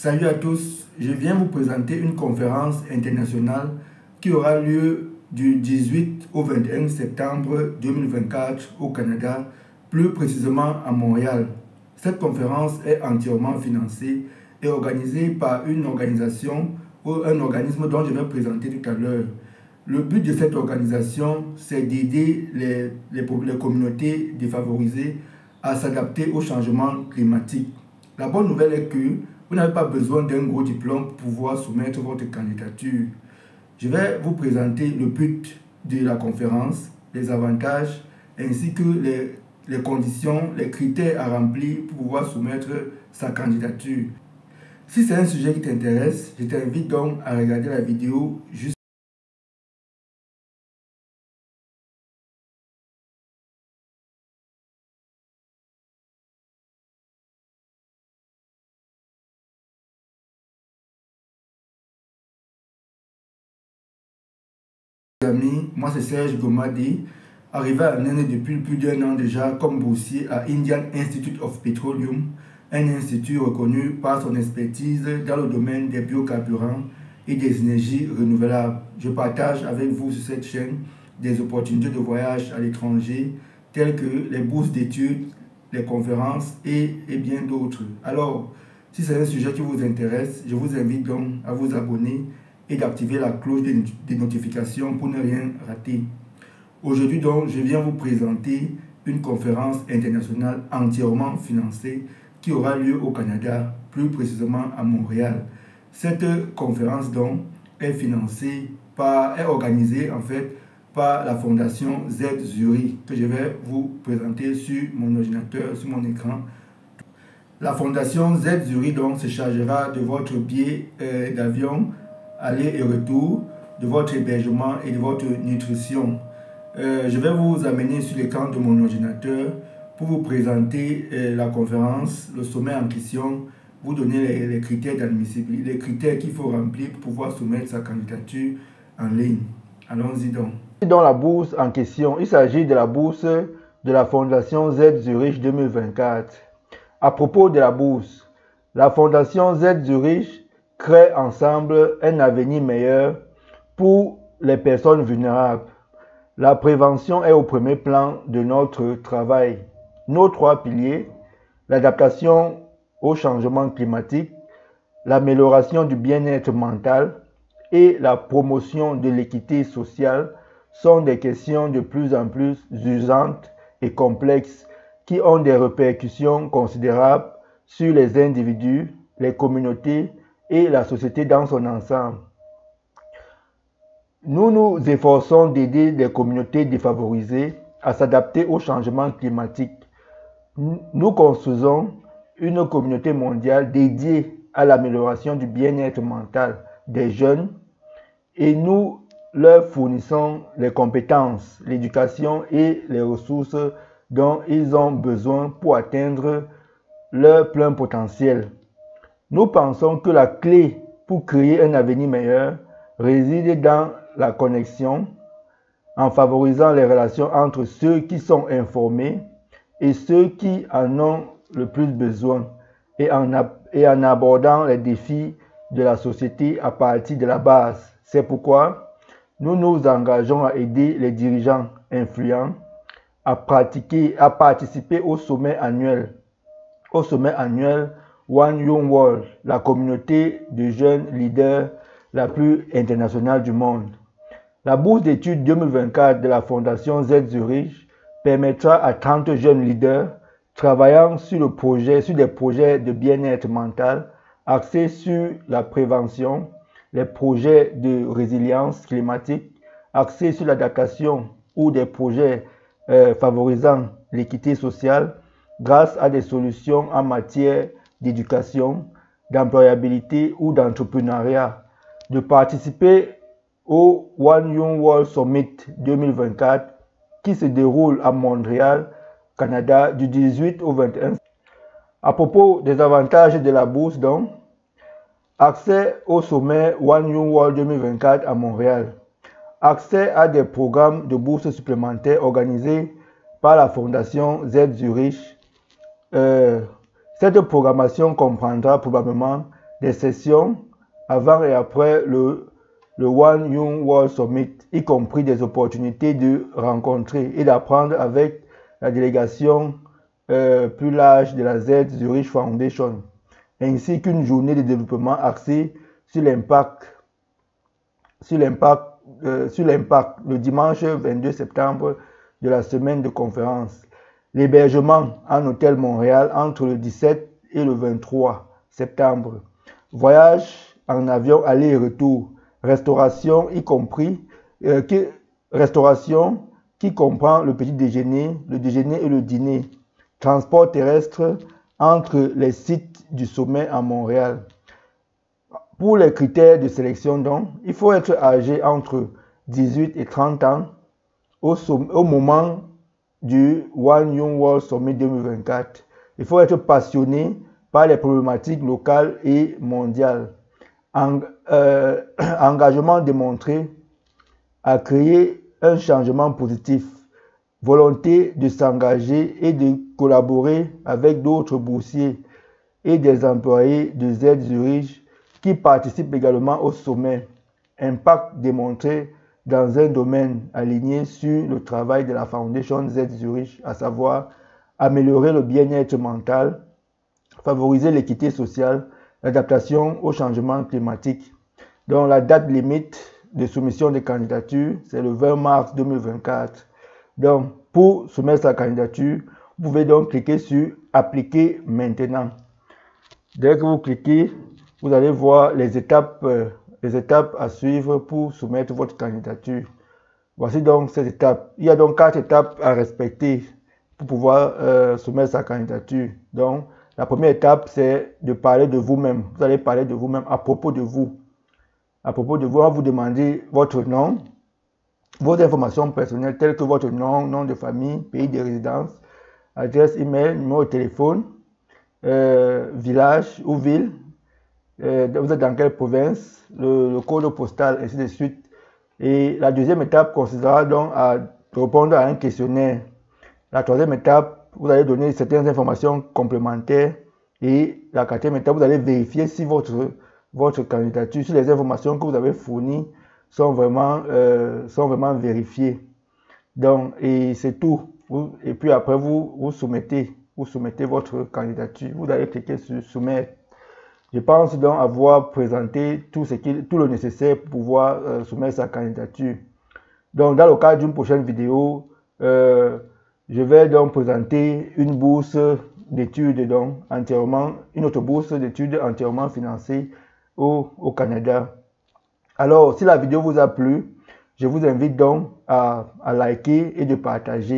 Salut à tous, je viens vous présenter une conférence internationale qui aura lieu du 18 au 21 septembre 2024 au Canada, plus précisément à Montréal. Cette conférence est entièrement financée et organisée par une organisation ou un organisme dont je vais présenter tout à l'heure. Le but de cette organisation, c'est d'aider les communautés défavorisées à s'adapter au changement climatique. La bonne nouvelle est que vous n'avez pas besoin d'un gros diplôme pour pouvoir soumettre votre candidature. Je vais vous présenter le but de la conférence, les avantages, ainsi que les conditions, les critères à remplir pour pouvoir soumettre sa candidature. Si c'est un sujet qui t'intéresse, je t'invite donc à regarder la vidéo juste amis, moi c'est Serge Gomadi, arrivé à Nene depuis plus d'1 an déjà comme boursier à Indian Institute of Petroleum, un institut reconnu par son expertise dans le domaine des biocarburants et des énergies renouvelables. Je partage avec vous sur cette chaîne des opportunités de voyage à l'étranger telles que les bourses d'études, les conférences et bien d'autres. Alors, si c'est un sujet qui vous intéresse, je vous invite donc à vous abonner et d'activer la cloche des notifications pour ne rien rater. Aujourd'hui donc, je viens vous présenter une conférence internationale entièrement financée qui aura lieu au Canada, plus précisément à Montréal. Cette conférence donc est organisée en fait par la fondation Z Zurich que je vais vous présenter sur mon ordinateur, sur mon écran. La fondation Z Zurich donc se chargera de votre billet d'avion aller et retour, de votre hébergement et de votre nutrition. Je vais vous amener sur l'écran de mon ordinateur pour vous présenter la conférence, le sommet en question, vous donner les critères d'admissibilité, les critères qu'il faut remplir pour pouvoir soumettre sa candidature en ligne. Allons-y donc. Dans la bourse en question, il s'agit de la bourse de la fondation Z Zurich 2024. À propos de la bourse, la fondation Z Zurich crée ensemble un avenir meilleur pour les personnes vulnérables. La prévention est au premier plan de notre travail. Nos 3 piliers, l'adaptation au changement climatique, l'amélioration du bien-être mental et la promotion de l'équité sociale sont des questions de plus en plus urgentes et complexes qui ont des répercussions considérables sur les individus, les communautés et la société dans son ensemble. Nous nous efforçons d'aider les communautés défavorisées à s'adapter au changement climatique. Nous construisons une communauté mondiale dédiée à l'amélioration du bien-être mental des jeunes et nous leur fournissons les compétences, l'éducation et les ressources dont ils ont besoin pour atteindre leur plein potentiel. Nous pensons que la clé pour créer un avenir meilleur réside dans la connexion, en favorisant les relations entre ceux qui sont informés et ceux qui en ont le plus besoin et en abordant les défis de la société à partir de la base. C'est pourquoi nous nous engageons à aider les dirigeants influents à participer au sommet annuel One Young World, la communauté de jeunes leaders la plus internationale du monde. La bourse d'études 2024 de la fondation Z Zurich permettra à 30 jeunes leaders travaillant sur des projets de bien-être mental axés sur la prévention, les projets de résilience climatique, axés sur l'adaptation ou des projets favorisant l'équité sociale grâce à des solutions en matière d'éducation, d'employabilité ou d'entrepreneuriat, de participer au One Young World Summit 2024 qui se déroule à Montréal, Canada, du 18 au 21. À propos des avantages de la bourse, donc, accès au sommet One Young World 2024 à Montréal, accès à des programmes de bourse supplémentaires organisés par la fondation Z Zurich. Cette programmation comprendra probablement des sessions avant et après le One Young World Summit, y compris des opportunités de rencontrer et d'apprendre avec la délégation plus large de la Z Zurich Foundation, ainsi qu'une journée de développement axée sur l'impact le dimanche 22 septembre de la semaine de conférence. L'hébergement en hôtel Montréal entre le 17 et le 23 septembre. Voyage en avion aller et retour. Restauration y compris restauration qui comprend le petit déjeuner, le déjeuner et le dîner. Transport terrestre entre les sites du sommet à Montréal. Pour les critères de sélection, donc, il faut être âgé entre 18 et 30 ans au moment du One Young World Summit 2024. Il faut être passionné par les problématiques locales et mondiales. Engagement démontré à créer un changement positif. Volonté de s'engager et de collaborer avec d'autres boursiers et des employés de Z Zurich qui participent également au sommet. Impact démontré dans un domaine aligné sur le travail de la Foundation Z Zurich, à savoir améliorer le bien-être mental, favoriser l'équité sociale, l'adaptation au changement climatique. Donc la date limite de soumission des candidatures, c'est le 20 mars 2024. Donc pour soumettre sa candidature, vous pouvez donc cliquer sur « Appliquer maintenant ». Dès que vous cliquez, vous allez voir les étapes à suivre pour soumettre votre candidature. Voici donc ces étapes. Il y a donc 4 étapes à respecter pour pouvoir soumettre sa candidature. Donc, la première étape, c'est de parler de vous-même. Vous allez parler de vous-même à propos de vous. À propos de vous, on va vous demander votre nom, vos informations personnelles telles que votre nom, nom de famille, pays de résidence, adresse email, numéro de téléphone, village ou ville, vous êtes dans quelle province, le code postal, ainsi de suite. Et la deuxième étape consistera donc à répondre à un questionnaire. La troisième étape, vous allez donner certaines informations complémentaires. Et la quatrième étape, vous allez vérifier si votre candidature, si les informations que vous avez fournies sont vraiment vérifiées. Donc, et c'est tout. Et puis après, vous soumettez votre candidature. Vous allez cliquer sur soumettre. Je pense donc avoir présenté tout le nécessaire pour pouvoir soumettre sa candidature. Donc, dans le cadre d'une prochaine vidéo, je vais donc présenter une bourse d'études, donc une autre bourse d'études entièrement financée au Canada. Alors, si la vidéo vous a plu, je vous invite donc à liker et de partager.